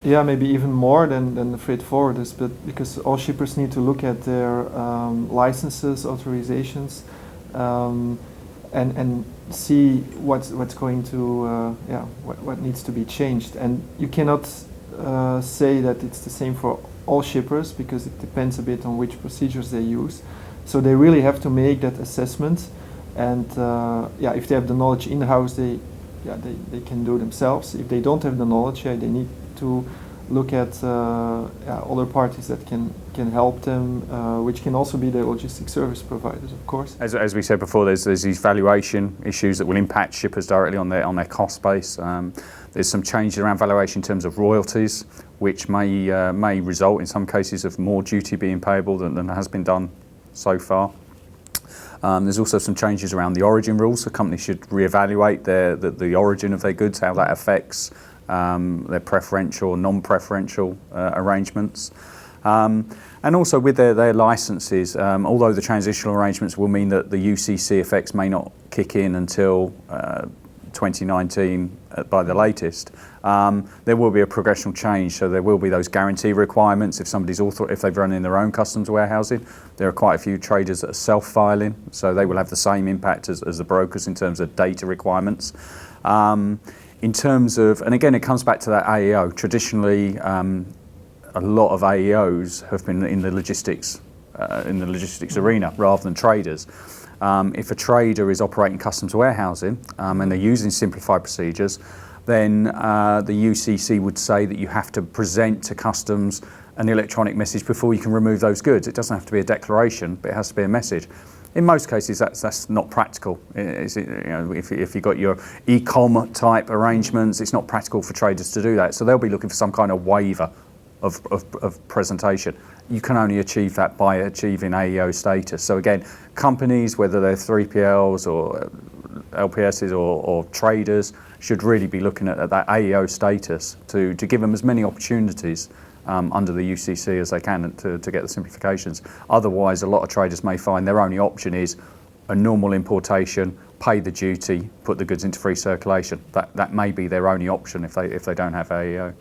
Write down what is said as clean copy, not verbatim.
Yeah, maybe even more than the freight forwarders, but because all shippers need to look at their licenses, authorizations, and see what's going to what needs to be changed. And you cannot say that it's the same for all shippers because it depends a bit on which procedures they use. So they really have to make that assessment, and if they have the knowledge in house, they can do themselves. If they don't have the knowledge, they need to look at other parties that can help them, which can also be the logistic service providers, of course. As we said before, there's these valuation issues that will impact shippers directly on their cost base. There's some changes around valuation in terms of royalties, which may result in some cases of more duty being payable than has been done so far. There's also some changes around the origin rules, so companies should reevaluate the origin of their goods, how that affects their preferential or non-preferential arrangements. And also with their licenses, although the transitional arrangements will mean that the UCC effects may not kick in until 2019 by the latest, there will be a progressional change. So there will be those guarantee requirements if if they've run in their own customs warehousing. There are quite a few traders that are self-filing, so they will have the same impact as the brokers in terms of data requirements. In terms of, and again, it comes back to that AEO. Traditionally, a lot of AEOs have been in the logistics arena rather than traders. If a trader is operating customs warehousing and they're using simplified procedures, then the UCC would say that you have to present to customs an electronic message before you can remove those goods. It doesn't have to be a declaration, but it has to be a message. In most cases, that's not practical. If you've got your e-com type arrangements, it's not practical for traders to do that. So they'll be looking for some kind of waiver of presentation. You can only achieve that by achieving AEO status. So again, companies, whether they're 3PLs or LPSs or traders, should really be looking at that AEO status to give them as many opportunities under the UCC as they can to get the simplifications. Otherwise, a lot of traders may find their only option is a normal importation, pay the duty, put the goods into free circulation. That may be their only option if they don't have AEO.